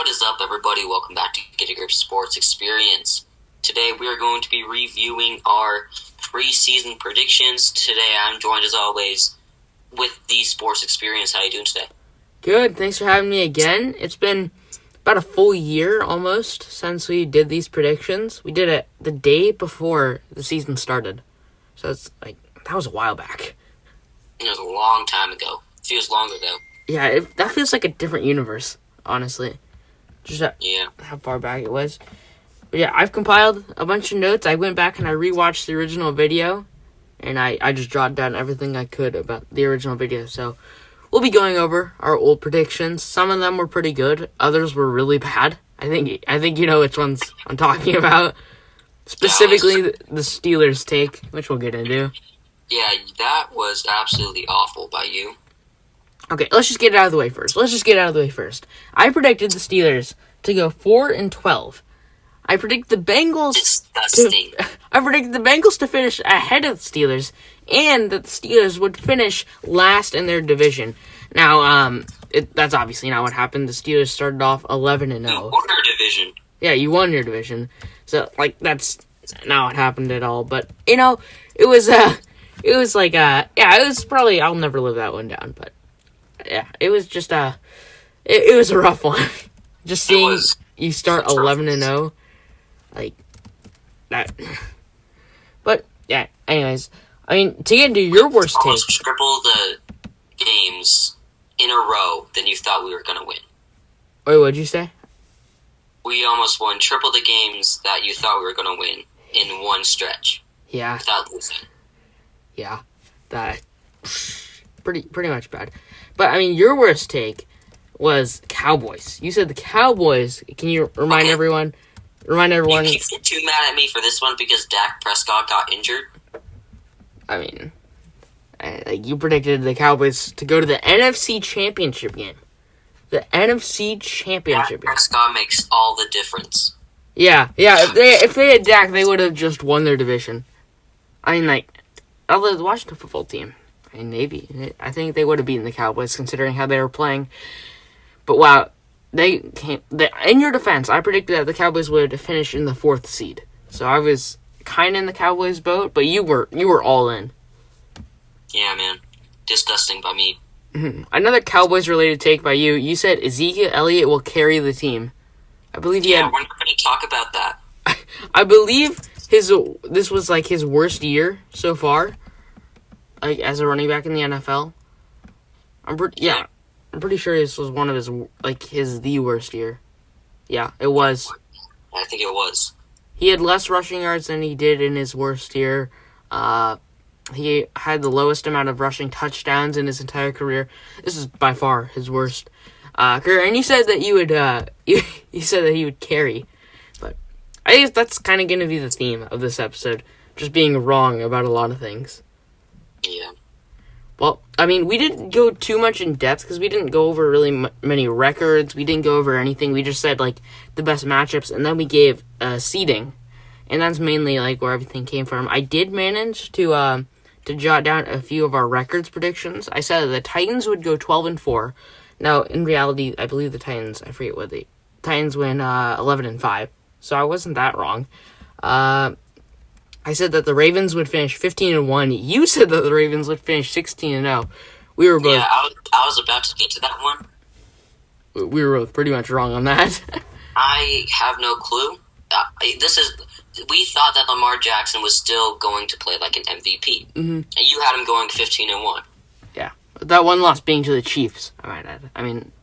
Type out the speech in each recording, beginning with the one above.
What is up, everybody? Welcome back to Get a Grip Sports Experience. Today we are going to be reviewing our preseason predictions. Today I'm joined, as always, with the Sports Experience. How are you doing today? Good. Thanks for having me again. It's been about a full year almost since we did these predictions. We did it the day before the season started. So it's like, that was a while back. It was a long time ago. It feels longer, though. Yeah, that feels like a different universe, honestly. Just how far back it was. But yeah, I've compiled a bunch of notes. I went back and I rewatched the original video. And I just jotted down everything I could about the original video. So we'll be going over our old predictions. Some of them were pretty good. Others were really bad. I think you know which ones I'm talking about. Specifically, the Steelers take, which we'll get into. Yeah, that was absolutely awful by you. Okay, let's just get it out of the way first. I predicted the Steelers to go 4-12. I predict the Bengals. Disgusting. I predicted the Bengals to finish ahead of the Steelers, and that the Steelers would finish last in their division. Now, that's obviously not what happened. The Steelers started off 11-0. You won your division. Yeah, you won your division. So, that's not what happened at all. But it was probably, I'll never live that one down. But yeah, it was just it was a rough one. Just seeing you start 11-0. Like that. But yeah, anyways, I mean, to get into your worst take. Almost triple the games in a row than you thought we were going to win. Wait, what'd you say? We almost won triple the games that you thought we were going to win in one stretch. Yeah. Without losing. Yeah. That pretty much bad. But I mean, your worst take was Cowboys. You said the Cowboys. Can you remind everyone? You get too mad at me for this one because Dak Prescott got injured. I mean, you predicted the Cowboys to go to the NFC Championship game. The NFC Championship game. Dak Prescott makes all the difference. Yeah. If they had Dak, they would have just won their division. I mean, although the Washington football team, I mean, maybe. I think they would have beaten the Cowboys considering how they were playing. But wow. In your defense, I predicted that the Cowboys would finish in the 4th seed. So I was kind of in the Cowboys boat, but you were all in. Yeah, man. Disgusting by me. Mm-hmm. Another Cowboys-related take by you. You said Ezekiel Elliott will carry the team. I believe we're not going to talk about that. I believe this was his worst year so far, as a running back in the NFL. I'm pretty sure this was one of the worst year. Yeah, it was. I think it was. He had less rushing yards than he did in his worst year. He had the lowest amount of rushing touchdowns in his entire career. This is by far his worst career. And you said that you would, you said that he would carry. But I think that's kind of going to be the theme of this episode. Just being wrong about a lot of things. Yeah. Well, I mean, we didn't go too much in depth because we didn't go over really many records. We didn't go over anything. We just said, the best matchups, and then we gave seeding. And that's mainly, where everything came from. I did manage to jot down a few of our records predictions. I said that the Titans would go 12-4. Now, in reality, I believe the Titans, I forget what Titans win 11-5. So I wasn't that wrong. I said that the Ravens would finish 15-1. You said that the Ravens would finish 16-0. We were both. Yeah, I was about to get to that one. We were both pretty much wrong on that. I have no clue. We thought that Lamar Jackson was still going to play like an MVP. Mm-hmm. And you had him going 15-1. Yeah. That one loss being to the Chiefs, I might add. I mean,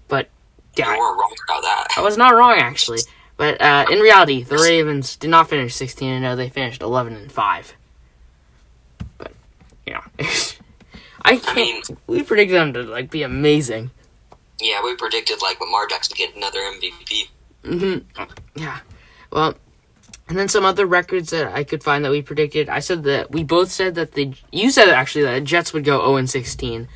But, yeah. You were wrong about that. I was not wrong, actually. But in reality, the Ravens did not finish 16-0. They finished 11-5. But, we predicted them to be amazing. Yeah, we predicted Lamar Jackson to get another MVP. Mm-hmm. Yeah. Well, and then some other records that I could find that we predicted. I said that we both said that you said actually that the Jets would go 0-16,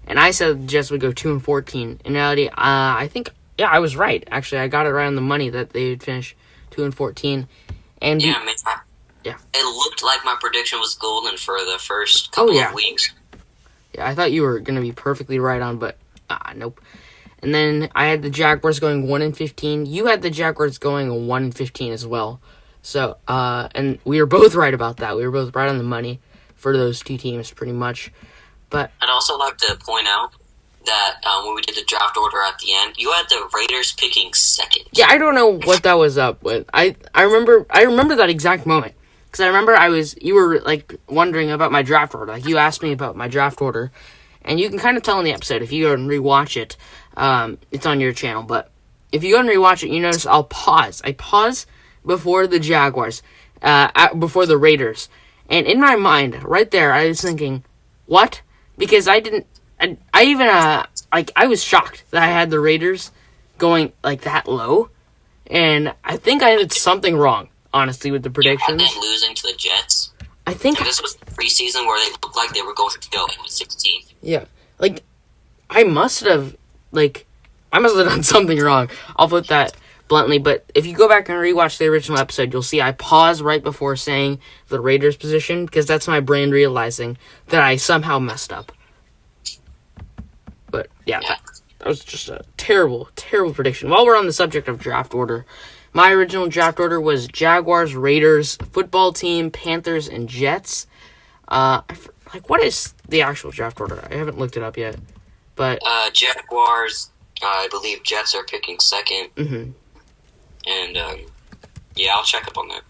and I said the Jets would go 2-14. In reality, I think. Yeah, I was right. Actually, I got it right on the money that they would finish 2-14. And yeah, it looked like my prediction was golden for the first couple of weeks. Yeah, I thought you were going to be perfectly right on, but nope. And then I had the Jaguars going 1-15. You had the Jaguars going 1-15 as well. So, and we were both right about that. We were both right on the money for those two teams, pretty much. But I'd also like to point out that when we did the draft order at the end, you had the Raiders picking second. yeah, I don't know what that was up with. I remember that exact moment because I remember you were like wondering about my draft order. Like you asked me about my draft order, and you can kind of tell in the episode if you go and rewatch it. It's on your channel, but if you go and rewatch it, you notice I'll pause. I pause before the Jaguars, before the Raiders, and in my mind, right there, I was thinking, what? Because I was shocked that I had the Raiders going like that low, and I think I did something wrong, honestly, with the predictions. You had them losing to the Jets. I think this was the preseason where they looked like they were going to go in with 16. Yeah, like I must have done something wrong. I'll put that bluntly, but if you go back and rewatch the original episode, you'll see I paused right before saying the Raiders position because that's my brain realizing that I somehow messed up. But yeah, that was just a terrible, terrible prediction. While we're on the subject of draft order, my original draft order was Jaguars, Raiders, football team, Panthers, and Jets. What is the actual draft order? I haven't looked it up yet. But Jaguars, I believe Jets are picking second. Mm-hmm. And, I'll check up on that.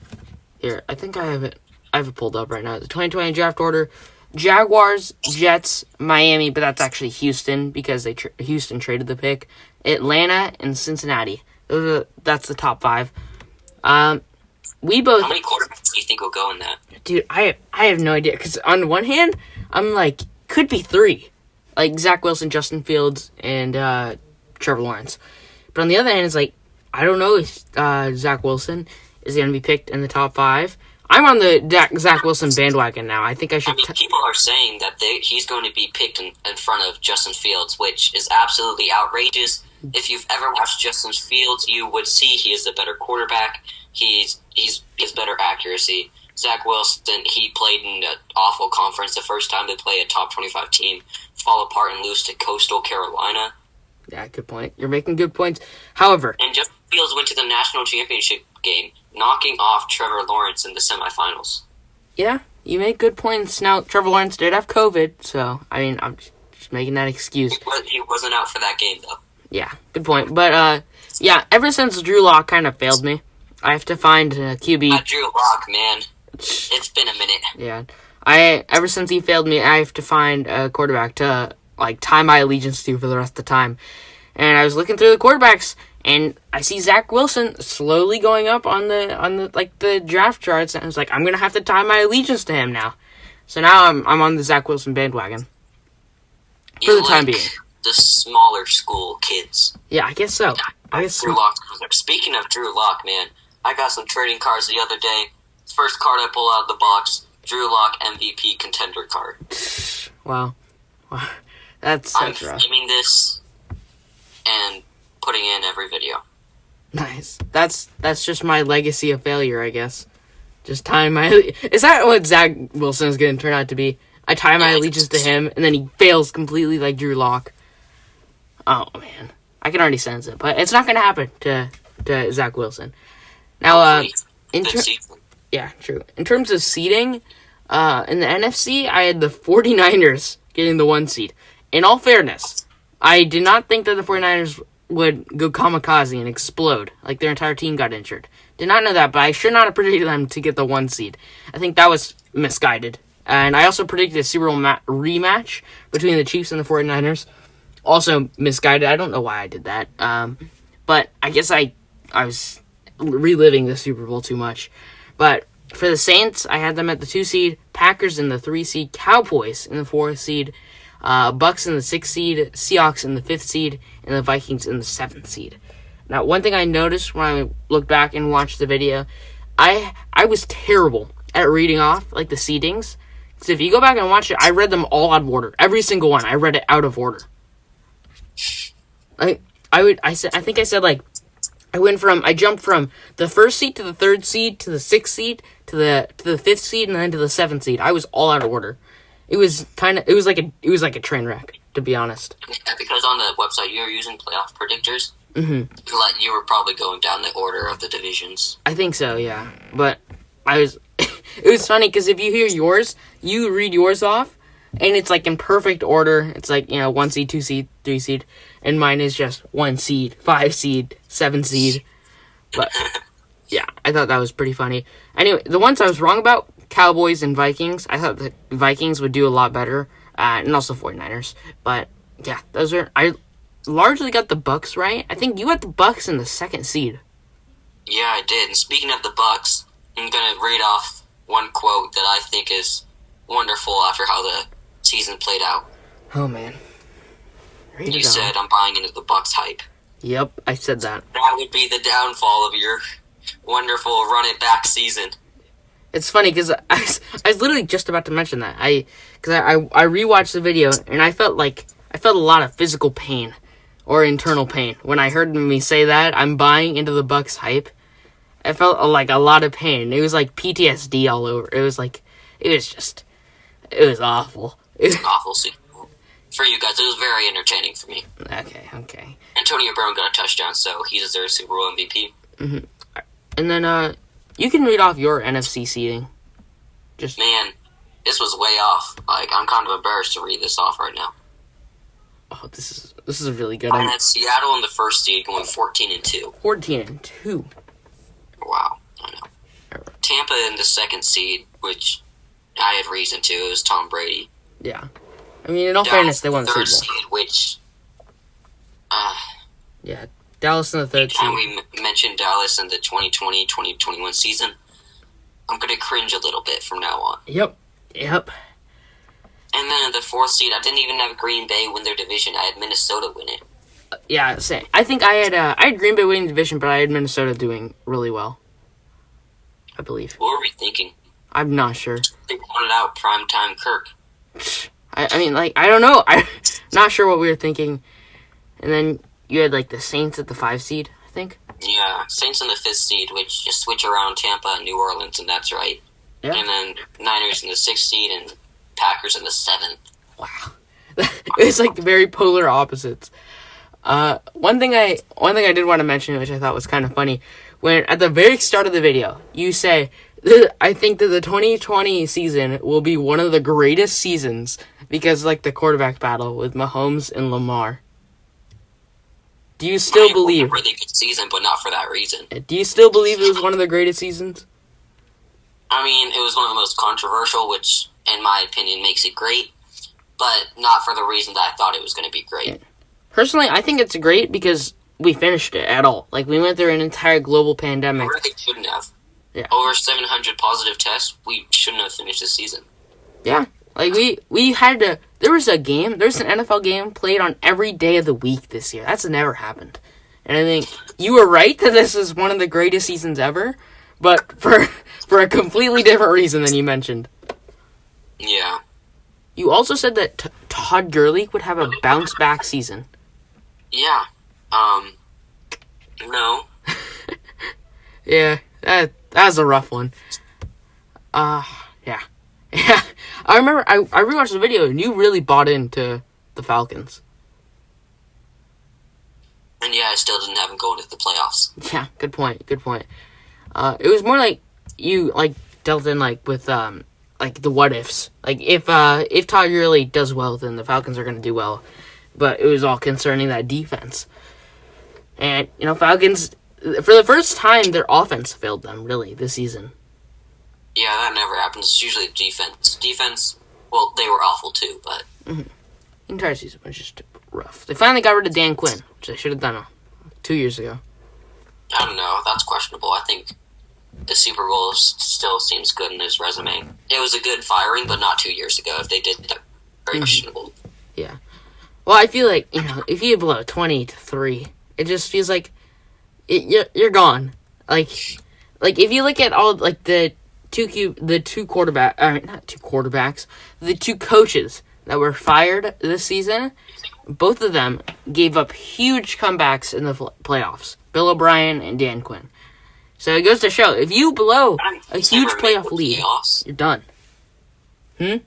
Here, I think I have it pulled up right now. The 2020 draft order, Jaguars, Jets, Miami, but that's actually Houston because Houston traded the pick. Atlanta and Cincinnati. That's the top 5. We both. How many quarterbacks do you think will go in that? Dude, I have no idea. Because on one hand, I'm like, could be 3. Like Zach Wilson, Justin Fields, and Trevor Lawrence. But on the other hand, it's like, I don't know if Zach Wilson is going to be picked in the top 5. I'm on the Zach Wilson bandwagon now. I think I should... people are saying that he's going to be picked in front of Justin Fields, which is absolutely outrageous. If you've ever watched Justin Fields, you would see he is the better quarterback. He has better accuracy. Zach Wilson, he played in an awful conference the first time they play a top 25 team, fall apart and lose to Coastal Carolina. Yeah, good point. You're making good points. However... And Justin Fields went to the national championship game, knocking off Trevor Lawrence in the semifinals. Yeah, you make good points. Now, Trevor Lawrence did have COVID, so, I mean, I'm just making that excuse. He wasn't out for that game, though. Yeah, good point. But, ever since Drew Lock kind of failed me, I have to find a QB. Drew Lock, man. It's been a minute. Yeah. Ever since he failed me, I have to find a quarterback to, tie my allegiance to for the rest of the time. And I was looking through the quarterbacks, and I see Zach Wilson slowly going up on the draft charts, and I was like, I'm gonna have to tie my allegiance to him now. So now I'm on the Zach Wilson bandwagon for the time being. The smaller school kids. Yeah, I guess so. Drew Lock. Speaking of Drew Lock, man, I got some trading cards the other day. First card I pull out of the box, Drew Lock MVP contender card. Wow. That's rough. I'm naming this and putting in every video. Nice. That's just my legacy of failure, I guess. Just tying my... Is that what Zach Wilson is going to turn out to be? I tie my allegiance to him, and then he fails completely like Drew Lock. Oh, man. I can already sense it. But it's not going to happen to Zach Wilson. Now, yeah, true. In terms of seeding, in the NFC, I had the 49ers getting the 1 seed. In all fairness, I did not think that the 49ers would go kamikaze and explode, like their entire team got injured. Did not know that, but I should not have predicted them to get the 1 seed. I think that was misguided. And I also predicted a Super Bowl rematch between the Chiefs and the 49ers. Also misguided. I don't know why I did that. But I guess I was reliving the Super Bowl too much. But for the Saints, I had them at the 2 seed, Packers in the 3 seed, Cowboys in the 4 seed, Bucks in the 6th seed, Seahawks in the 5th seed, and the Vikings in the 7th seed. Now, one thing I noticed when I looked back and watched the video, I was terrible at reading off the seedings. So if you go back and watch it, I read them all out of order. Every single one, I read it out of order. I jumped from the 1st seed to the 3rd seed to the 6th seed to the 5th seed and then to the 7th seed. I was all out of order. It was like a train wreck. to be honest. Yeah, because on the website you were using playoff predictors, Mm-hmm. you were probably going down the order of the divisions. I think so, yeah. But I was... It was funny, because if you hear yours, you read yours off, and it's, like, in perfect order. It's, like, 1 seed, 2 seed, 3 seed. And mine is just 1 seed, 5 seed, 7 seed. But, yeah, I thought that was pretty funny. Anyway, the ones I was wrong about, Cowboys and Vikings, I thought the Vikings would do a lot better. And also 49ers. But, yeah, those are... I largely got the Bucks right. I think you got the Bucks in the 2nd seed. Yeah, I did. And speaking of the Bucks, I'm going to read off one quote that I think is wonderful after how the season played out. Oh, man. You said, I'm buying into the Bucks hype. Yep, I said that. That would be the downfall of your wonderful run-it-back season. It's funny, because I was literally just about to mention that. I rewatched the video, and I felt a lot of physical pain, or internal pain. When I heard me say that, I'm buying into the Bucks hype, I felt like a lot of pain. It was like PTSD all over. It was awful. It was awful season. For you guys, it was very entertaining for me. Okay. Antonio Brown got a touchdown, so he deserves Super Bowl MVP. Mm-hmm. And then, you can read off your NFC seeding. Man, this was way off. Like, I'm kind of embarrassed to read this off right now. Oh, this is a really good I one. had Seattle in the 1st seed going 14-2. 14-2. Wow, I know. Tampa in the 2nd seed, which I had reason to. It was Tom Brady. Yeah. I mean, in all fairness, they won the Super Bowl. 3rd seed, which... yeah, Dallas in the 3rd seed. Anytime we mention Dallas in the 2020-2021 season, I'm going to cringe a little bit from now on. Yep. And then in the 4th seed, I didn't even have Green Bay win their division. I had Minnesota win it. Yeah, same. I think I had Green Bay winning the division, but I had Minnesota doing really well. I believe. What were we thinking? I'm not sure. They wanted out primetime Kirk. I mean, like, I don't know. I'm not sure what we were thinking. And then you had, like, the Saints at the 5 seed, I think. Yeah, Saints in the 5th seed, which just switch around Tampa and New Orleans, and that's right. Yeah. And then Niners in the 6th seed and Packers in the 7th. Wow. It's like very polar opposites. One thing I did want to mention, which I thought was kind of funny, when at the very start of the video, you say, I think that the 2020 season will be one of the greatest seasons because, like, the quarterback battle with Mahomes and Lamar. Do you still believe? It was a really good season, but not for that reason. Do you still believe it was one of the greatest seasons? I mean, it was one of the most controversial, which, in my opinion, makes it great, but not for the reason that I thought it was going to be great. Yeah. Personally, I think it's great because we finished it at all. Like, we went through an entire global pandemic. We really shouldn't have. Yeah. Over 700 positive tests, we shouldn't have finished the season. Yeah. Like, we had to... There was an NFL game played on every day of the week this year. That's never happened. And I think you were right that this is one of the greatest seasons ever, but for a completely different reason than you mentioned. Yeah. You also said that Todd Gurley would have a bounce-back season. Yeah. No. Yeah, that was a rough one. Yeah. Yeah. I remember, I rewatched the video, and you really bought into the Falcons. And yeah, I still didn't have him going to the playoffs. Yeah, good point. It was more like you, like, dealt in, like, with, like, the what-ifs. Like, if Todd Gurley does well, then the Falcons are going to do well. But it was all concerning that defense. And, Falcons, for the first time, their offense failed them, really, this season. Yeah, that never happens. It's usually defense. Defense, well, they were awful too, but... Mm-hmm. The entire season was just rough. They finally got rid of Dan Quinn, which they should have done 2 years ago. I don't know. That's questionable. I think the Super Bowl still seems good in his resume. It was a good firing, but not 2 years ago. If they did, very questionable. Yeah. Well, I feel like, if you blow 20-3, it just feels like you're gone. Like if you look at all, like, the two coaches that were fired this season, both of them gave up huge comebacks in the playoffs. Bill O'Brien and Dan Quinn. So it goes to show, if you blow a huge playoff lead, you're done. Adam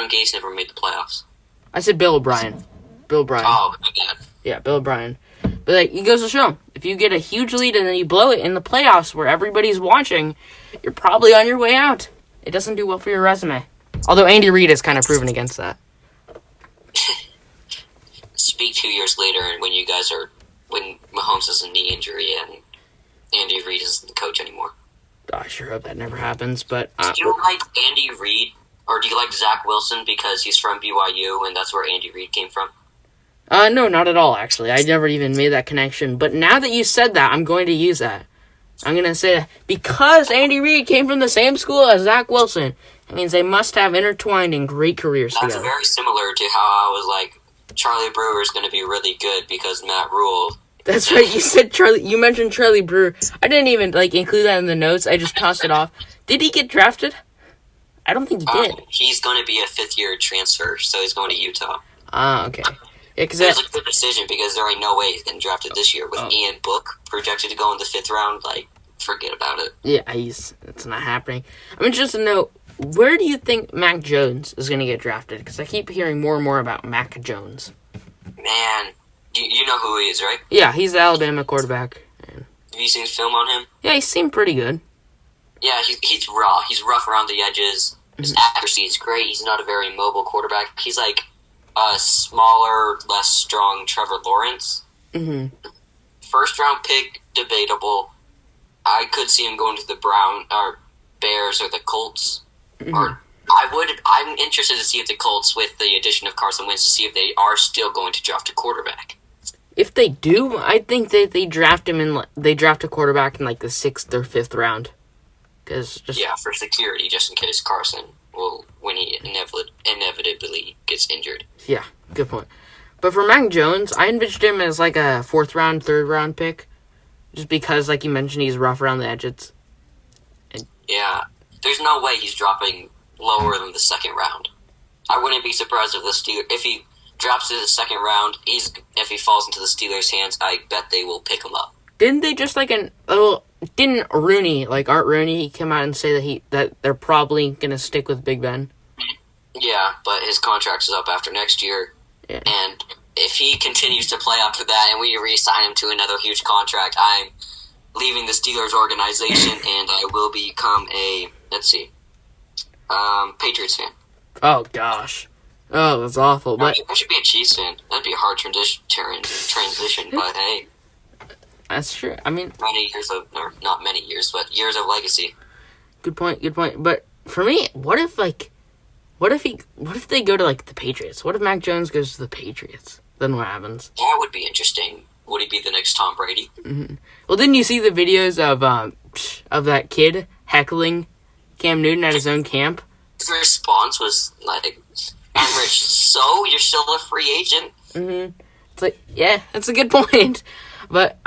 Gase never made the playoffs. I said Bill O'Brien. Bill O'Brien. Oh, my bad. Yeah, Bill O'Brien. But like, it goes to show, if you get a huge lead and then you blow it in the playoffs where everybody's watching, you're probably on your way out. It doesn't do well for your resume. Although Andy Reid has kind of proven against that. Speak 2 years later, and when Mahomes has a knee injury and Andy Reid isn't the coach anymore. I sure hope that never happens, but... do you like Andy Reid, or do you like Zach Wilson because he's from BYU and that's where Andy Reid came from? No, not at all, actually. I never even made that connection. But now that you said that, I'm going to use that. I'm going to say, because Andy Reid came from the same school as Zach Wilson, it means they must have intertwined in great careers That's together. very similar to how I was like, Charlie Brewer is going to be really good because Matt Rule. That's right, you said Charlie. You mentioned Charlie Brewer. I didn't even, include that in the notes. I just tossed it off. Did he get drafted? I don't think he did. He's going to be a fifth-year transfer, so he's going to Utah. Okay. Yeah, because it was a good decision because there ain't no way he's getting drafted this year. With Ian Book projected to go in the 5th round, forget about it. Yeah, it's not happening. I'm interested to know, where do you think Mac Jones is going to get drafted? Because I keep hearing more and more about Mac Jones. Man, you know who he is, right? Yeah, he's the Alabama quarterback. Have you seen film on him? Yeah, he seemed pretty good. Yeah, he's raw. He's rough around the edges. His accuracy is great. He's not a very mobile quarterback. He's like a smaller, less strong Trevor Lawrence. Mm-hmm. First round pick, debatable. I could see him going to the Bears or the Colts. Mm-hmm. Or I'm interested to see if the Colts, with the addition of Carson Wentz, to see if they are still going to draft a quarterback. If they do, I think that they draft a quarterback in the 6th or 5th round. For security, just in case Carson when he inevitably gets injured. Yeah, good point. But for Mac Jones, I envisioned him as a 4th round, 3rd round pick. Just because, like you mentioned, he's rough around the edges. Yeah, there's no way he's dropping lower than the 2nd round. I wouldn't be surprised if he drops to the 2nd round. If he falls into the Steelers' hands, I bet they will pick him up. Didn't they just didn't Rooney, Art Rooney, come out and say that they're probably gonna stick with Big Ben? Yeah, but his contract is up after next year, and if he continues to play after that, and we re-sign him to another huge contract, I'm leaving the Steelers organization, and I will become a Patriots fan. Oh gosh, oh that's awful. But I should be a Chiefs fan. That'd be a hard transition, but hey. That's true. I mean, not many years, but years of legacy. Good point. But for me, what if they go to the Patriots? What if Mac Jones goes to the Patriots? Then what happens? That would be interesting. Would he be the next Tom Brady? Mm-hmm. Well, didn't you see the videos of that kid heckling Cam Newton at his own camp? His response was "I'm rich, so you're still a free agent." Mm-hmm. It's yeah, that's a good point. But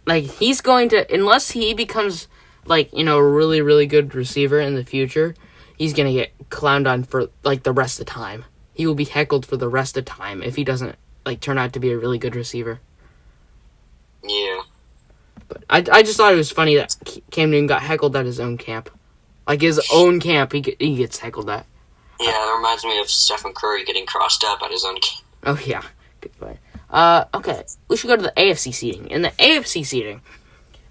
he's going to, unless he becomes a really, really good receiver in the future, he's going to get clowned on for the rest of the time. He will be heckled for the rest of the time if he doesn't turn out to be a really good receiver. Yeah. But I just thought it was funny that Cam Newton got heckled at his own camp. His own camp, he gets heckled at. Yeah, it reminds me of Stephen Curry getting crossed up at his own camp. Oh, yeah. Good point. Okay, we should go to the AFC seeding. In the AFC seeding,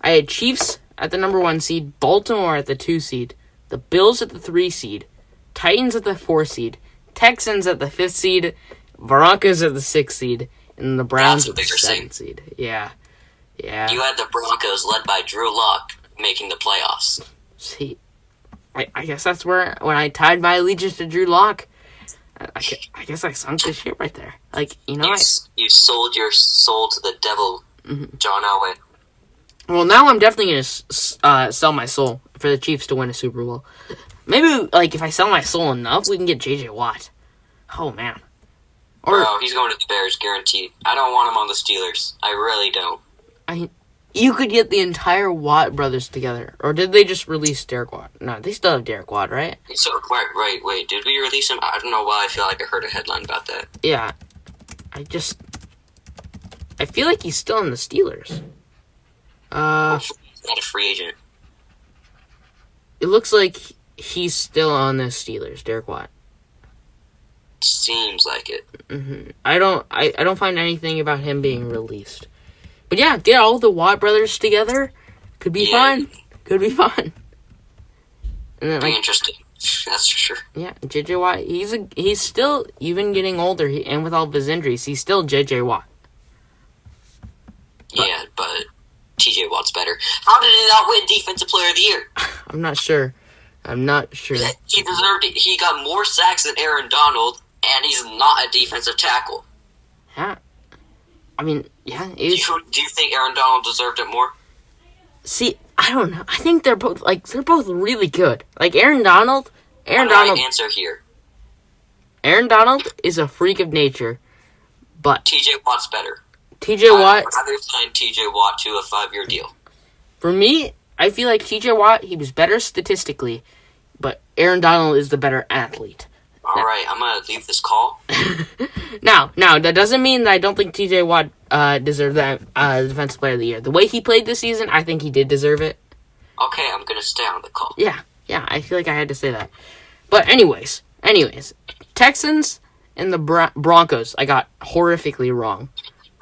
I had Chiefs at the number 1 seed, Baltimore at the 2 seed, the Bills at the 3 seed, Titans at the 4 seed, Texans at the 5th seed, Broncos at the 6th seed, and the Browns at the 7th seed. Yeah. You had the Broncos led by Drew Lock making the playoffs. See, I guess that's when I tied my allegiance to Drew Lock. I guess I sunk the ship right there. You sold your soul to the devil, John Elway. Well, now I'm definitely going to sell my soul for the Chiefs to win a Super Bowl. Maybe, if I sell my soul enough, we can get J.J. Watt. Oh, man. He's going to the Bears, guaranteed. I don't want him on the Steelers. I really don't. You could get the entire Watt brothers together. Or did they just release Derek Watt? No, they still have Derek Watt, right? So, wait, did we release him? I don't know why I feel like I heard a headline about that. Yeah. I feel like he's still in the Steelers. He's not a free agent. It looks like he's still on the Steelers, Derek Watt. Seems like it. I don't find anything about him being released. But yeah, get all the Watt brothers together. Could be fun. Could be fun. And then, be interesting. That's for sure. Yeah, J.J. Watt, he's still, even getting older, and with all of his injuries, he's still J.J. Watt. Yeah, but T.J. Watt's better. How did he not win Defensive Player of the Year? I'm not sure. He deserved it. He got more sacks than Aaron Donald, and he's not a defensive tackle. Yeah. I mean, yeah. Do you think Aaron Donald deserved it more? See, I don't know. I think they're both really good. Like Aaron Donald. Answer here. Aaron Donald is a freak of nature, but T.J. Watt's better. T.J. Watt. I'd rather sign T.J. Watt to a 5-year deal. For me, I feel like T.J. Watt, he was better statistically, but Aaron Donald is the better athlete. All right, I'm gonna leave this call. Now, that doesn't mean that I don't think T.J. Watt deserved that Defensive Player of the Year. The way he played this season, I think he did deserve it. Okay, I'm gonna stay on the call. Yeah, I feel like I had to say that. But anyways, Texans and the Broncos, I got horrifically wrong.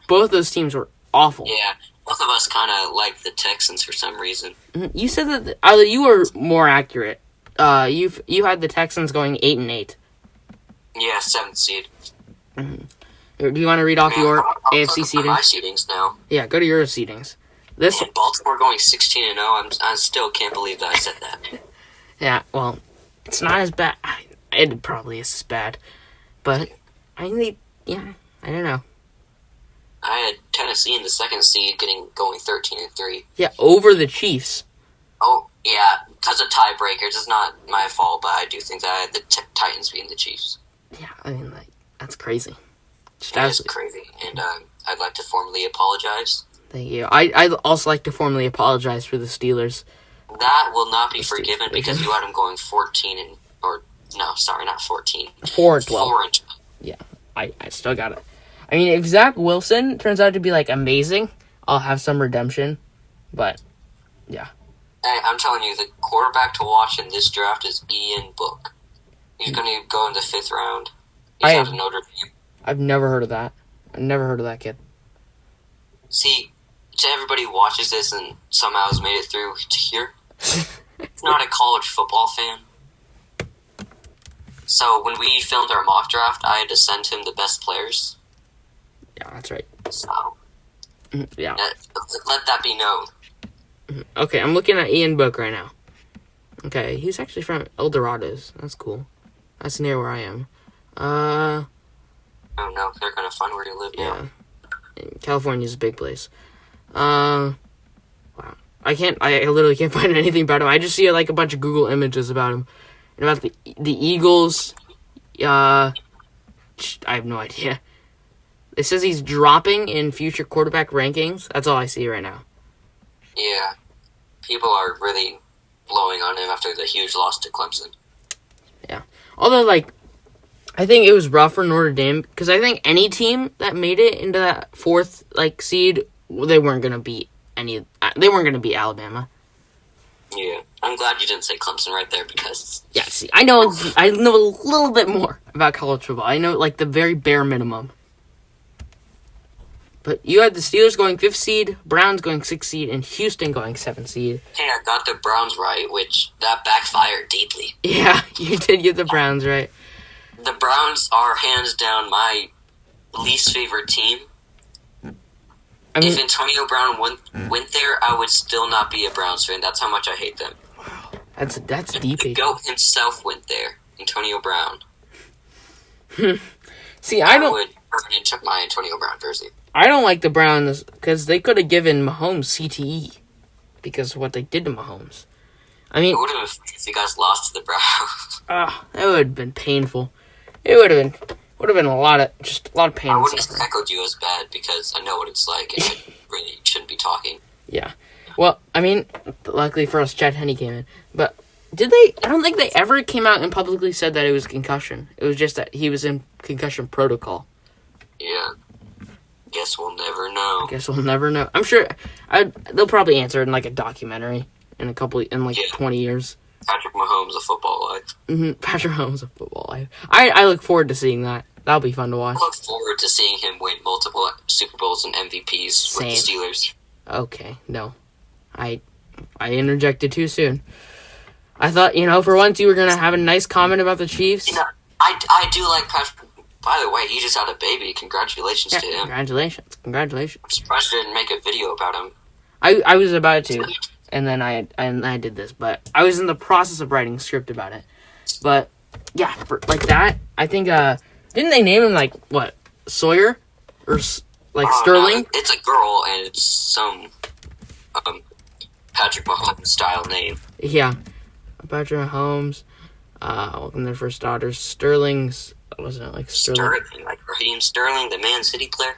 Both those teams were awful. Yeah, both of us kind of like the Texans for some reason. You said that you were more accurate. You had the Texans going 8-8. Yeah, 7th seed. Do you want to read off your AFC seedings? My seedings now. Yeah, go to your seedings. Baltimore going 16-0. I still can't believe that I said that. Yeah, well, it's not as bad. It probably is as bad, but I think I don't know. I had Tennessee in the 2nd seed, going 13-3. Yeah, over the Chiefs. Oh yeah, because of tiebreakers. It's not my fault, but I do think that I had the Titans being the Chiefs. Yeah, I mean, that's crazy. That is crazy, and I'd like to formally apologize. Thank you. I'd also like to formally apologize for the Steelers. That will not be forgiven because you had them going 14 not 14. 4-12. 4-12. Yeah, I still got it. I mean, if Zach Wilson turns out to be amazing, I'll have some redemption. But yeah. Hey, I'm telling you, the quarterback to watch in this draft is Ian Book. He's going to go in the 5th round. He's out of Notre Dame. I've never heard of that. I've never heard of that kid. See, to everybody who watches this and somehow has made it through to here, he's not a college football fan. So when we filmed our mock draft, I had to send him the best players. Yeah, that's right. So, yeah. Let that be known. Okay, I'm looking at Ian Book right now. Okay, he's actually from El Dorados. That's cool. That's near where I am. Oh no, they're gonna find where you live now. Yeah. California's a big place. Wow. I literally can't find anything about him. I just see a bunch of Google images about him. And about the Eagles, I have no idea. It says he's dropping in future quarterback rankings. That's all I see right now. Yeah. People are really blowing on him after the huge loss to Clemson. Yeah. Although, I think it was rough for Notre Dame, because I think any team that made it into that 4th, seed, they weren't going to beat Alabama. Yeah. I'm glad you didn't say Clemson right there, because... Yeah, see, I know a little bit more about college football. I know, the very bare minimum. But you had the Steelers going 5th seed, Browns going 6th seed, and Houston going 7th seed. Hey, I got the Browns right, which that backfired deeply. Yeah, you did get the Browns right. The Browns are hands down my least favorite team. If Antonio Brown went there, I would still not be a Browns fan. That's how much I hate them. Wow, that's deep. The GOAT himself went there, Antonio Brown. See, I would burn into my Antonio Brown jersey. I don't like the Browns because they could have given Mahomes CTE because of what they did to Mahomes. I mean, it would have been funny if you guys lost to the Browns. That would have been painful. It would have been a lot of pain. I wouldn't have echoed you as bad because I know what it's like, and I really shouldn't be talking. Yeah. Well, I mean, luckily for us, Chad Henne came in. But did they? I don't think they ever came out and publicly said that it was concussion. It was just that he was in concussion protocol. Yeah. Guess we'll never know. I'm sure they'll probably answer it in a documentary in 20 years. Patrick Mahomes, a football life. Patrick Mahomes, a football life. I look forward to seeing that. That'll be fun to watch. I look forward to seeing him win multiple Super Bowls and MVPs with the Steelers. Okay, no. I interjected too soon. I thought, for once you were going to have a nice comment about the Chiefs. I do like Patrick. By the way, he just had a baby. Congratulations to him. Congratulations. I'm surprised you didn't make a video about him. I was about to, and then I did this, but I was in the process of writing a script about it. But, yeah, like that, I think, didn't they name him, like, what, Sawyer? Or, Sterling? No, it's a girl, and it's some Patrick Mahomes style name. Yeah. Patrick Mahomes, welcome their first daughters. Sterling's, wasn't it like Sterling? Like Raheem Sterling, the Man City player.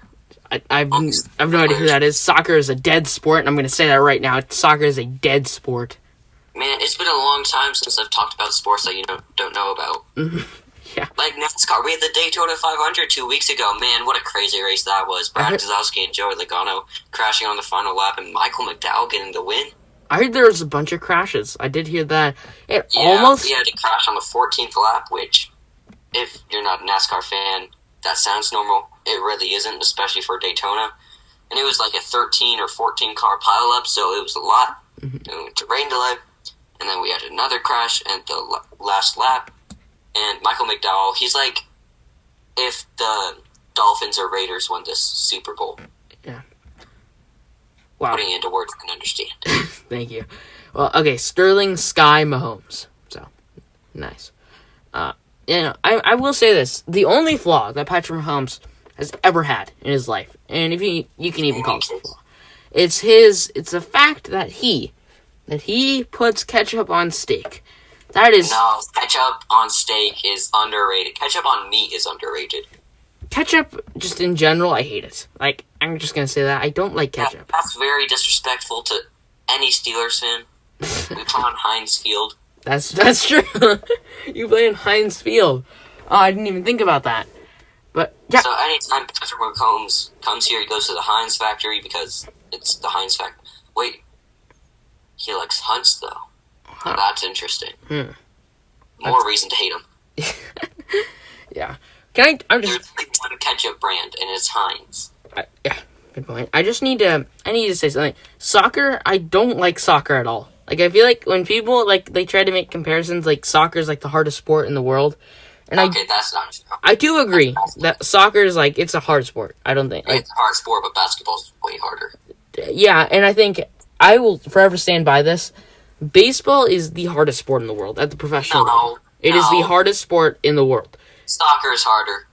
I've no idea who that is. Soccer is a dead sport, and I'm going to say that right now. Soccer is a dead sport. Man, it's been a long time since I've talked about sports that you don't know about. Yeah. Like NASCAR, we had the Daytona 500 2 weeks ago. Man, what a crazy race that was. Brad Keselowski and Joey Logano crashing on the final lap, and Michael McDowell getting the win. I heard there was a bunch of crashes. I did hear that. He had to crash on the 14th lap, which, if you're not a NASCAR fan, that sounds normal. It really isn't, especially for Daytona. And it was like a 13 or 14 car pileup, so it was a lot. And we went to rain delay, and then we had another crash at the last lap. And Michael McDowell, he's like if the Dolphins or Raiders won this Super Bowl. Yeah. Wow. Putting it into words I can understand. Thank you. Well, okay, Sterling, Sky, Mahomes. So, nice. I will say this. The only flaw that Patrick Mahomes has ever had in his life, and if you can even call it a flaw, it's the fact that he puts ketchup on steak. That is... No, ketchup on steak is underrated. Ketchup on meat is underrated. Ketchup, just in general, I hate it. Like, I'm just gonna say that. I don't like ketchup. That's very disrespectful to any Steelers fan. We play on Heinz Field. That's true. You play in Heinz Field. Oh, I didn't even think about that. But, yeah. So anytime Patrick Mahomes comes here, he goes to the Heinz factory because it's the Heinz factory. Wait. He likes Hunts, though. Huh. Now that's interesting. More reason to hate him. Yeah. There's like one ketchup brand, and it's Heinz. Yeah, good point. I need to say something. Soccer, I don't like soccer at all. Like, I feel like when people, like, they try to make comparisons, like, soccer is, like, the hardest sport in the world. And that's not true. I do agree that soccer is, like, it's a hard sport. I don't think. It's a hard sport, but basketball's way harder. Yeah, and I think I will forever stand by this. Baseball is the hardest sport in the world at the professional level. It is the hardest sport in the world. Soccer is harder.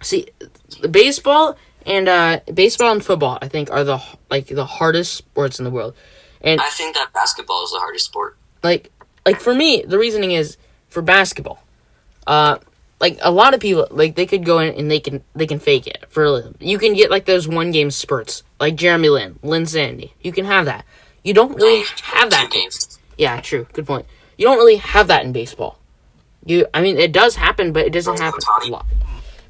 See, baseball and football, I think, are the hardest sports in the world. And I think that basketball is the hardest sport. Like for me, the reasoning is for basketball. Like a lot of people, like they could go in and they can fake it you can get like those 1-game spurts, like Jeremy Lin Sandy. You can have that. You don't really have that. 2 games. Yeah, true. Good point. You don't really have that in baseball. It does happen, but it doesn't happen a lot.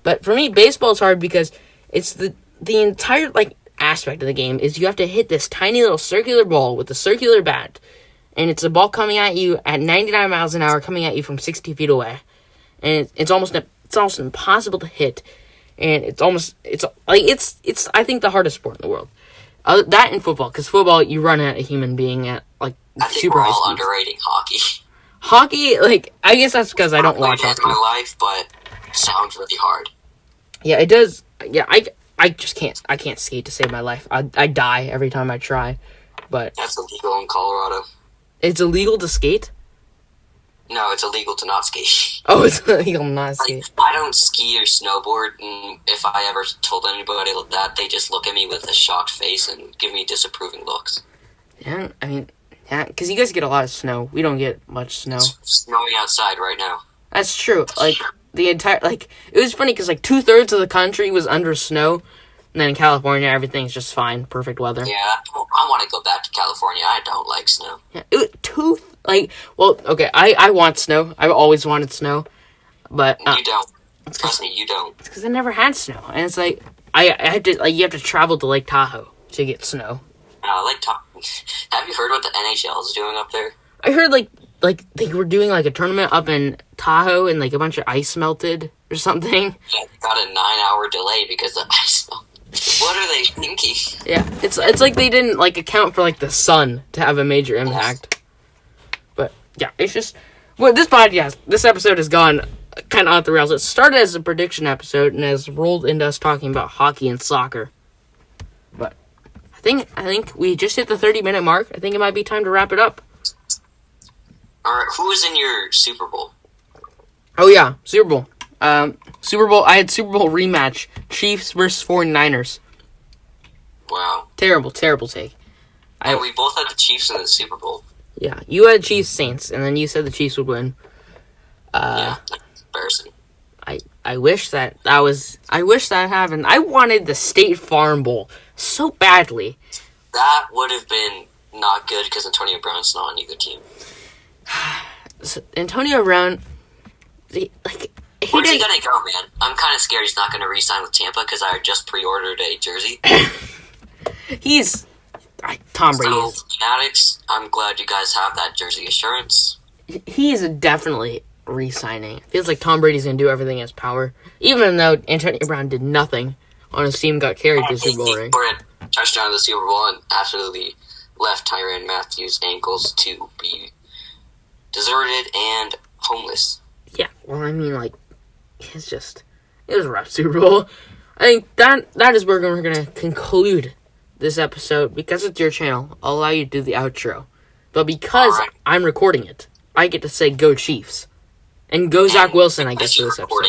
But for me, baseball is hard because it's the entire like aspect of the game is you have to hit this tiny little circular ball with a circular bat, and it's a ball coming at you at 99 miles an hour, coming at you from 60 feet away, and it's almost impossible to hit, and it's I think the hardest sport in the world. That and football, because football you run at a human being at like I think super we're high all speeds. underrating hockey. Hockey, like, I guess that's because I don't watch hockey. In my life, but it sounds really hard. Yeah, it does. Yeah, I just can't. I can't skate to save my life. I die every time I try. But that's illegal in Colorado. It's illegal to skate? No, it's illegal to not skate. Oh, it's illegal to not skate. I don't ski or snowboard, and if I ever told anybody that, they just look at me with a shocked face and give me disapproving looks. Yeah, I mean... Yeah, because you guys get a lot of snow. We don't get much snow. It's snowing outside right now. That's true. Like, the entire... Like, it was funny because, like, 2/3 of the country was under snow. And then in California, everything's just fine. Perfect weather. Yeah, I want to go back to California. I don't like snow. Yeah, okay, I want snow. I've always wanted snow. But... you don't. Trust me, you don't. It's because I never had snow. And it's like... I had to... Like, you have to travel to Lake Tahoe to get snow. Lake Tahoe. Have you heard what the NHL is doing up there? I heard, like, like they were doing like a tournament up in Tahoe and like a bunch of ice melted or something. Yeah, they got a 9-hour delay because the ice melted. What are they thinking? Yeah, it's like they didn't like account for like the sun to have a major impact. But yeah, it's just this episode has gone kind of off the rails. It started as a prediction episode and has rolled into us talking about hockey and soccer. But I think we just hit the 30-minute mark. I think it might be time to wrap it up. All right, who was in your Super Bowl? Oh yeah, Super Bowl. Super Bowl. I had Super Bowl rematch: Chiefs versus 49ers. Wow. Terrible take. And we both had the Chiefs in the Super Bowl. Yeah, you had Chiefs Saints, and then you said the Chiefs would win. Yeah, that's embarrassing. I wish that happened. I wanted the State Farm Bowl so badly. That would have been not good because Antonio Brown's not on either team. So, Antonio Brown, Where's he gonna go, man? I'm kind of scared he's not gonna re-sign with Tampa because I just pre-ordered a jersey. He's Tom Brady. So, Fanatics, I'm glad you guys have that jersey assurance. He is definitely re-signing. It feels like Tom Brady's gonna do everything in his power, even though Antonio Brown did nothing on his team, got carried to the Super Bowl ring. For a touchdown in the Super Bowl and absolutely left Tyrann Matthews' ankles to be deserted and homeless. Yeah, well, I mean, like, it was a rough Super Bowl. I think that is where we're going to conclude this episode. Because it's your channel, I'll allow you to do the outro. But because I'm recording it, I get to say go Chiefs. And go Zach Wilson, I guess, for this episode.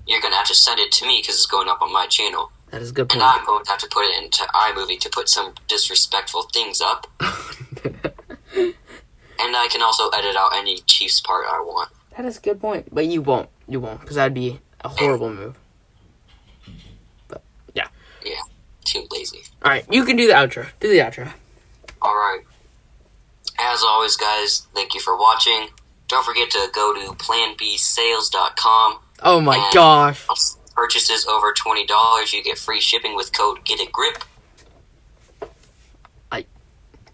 You're going to have to send it to me because it's going up on my channel. That is a good point. And I'm going to have to put it into iMovie to put some disrespectful things up. And I can also edit out any Chiefs part I want. That is a good point. But you won't. You won't. Because that'd be a horrible move. But, yeah. Yeah. Too lazy. Alright, you can do the outro. Do the outro. Alright. As always, guys, thank you for watching. Don't forget to go to planbsales.com. Oh my gosh. Purchases over $20, you get free shipping with code GETITGRIP.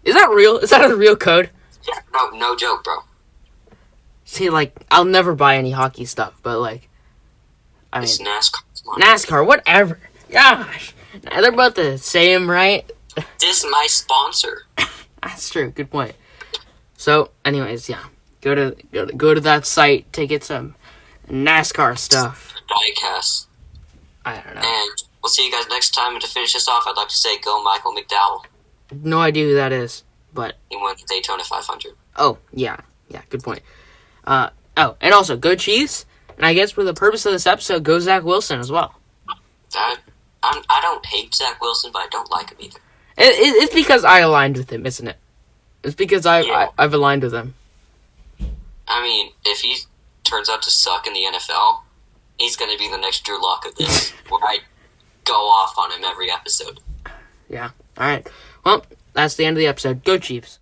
Is that real? Is that a real code? Yeah, no joke, bro. See, like, I'll never buy any hockey stuff, but, like, I mean... It's NASCAR. NASCAR, whatever. Gosh. They're both the same, right? This is my sponsor. That's true. Good point. So, anyways, yeah. Go to that site to get some NASCAR stuff. Diecast. I don't know. And we'll see you guys next time. And to finish this off, I'd like to say go Michael McDowell. No idea who that is, but... He won the Daytona 500. Oh, yeah. Yeah, good point. And also, go Chiefs. And I guess for the purpose of this episode, go Zach Wilson as well. I don't hate Zach Wilson, but I don't like him either. It's because I aligned with him, isn't it? It's because I've aligned with him. I mean, if he turns out to suck in the NFL, he's going to be the next Drew Lock of this, where I go off on him every episode. Yeah. All right. Well, that's the end of the episode. Go Chiefs.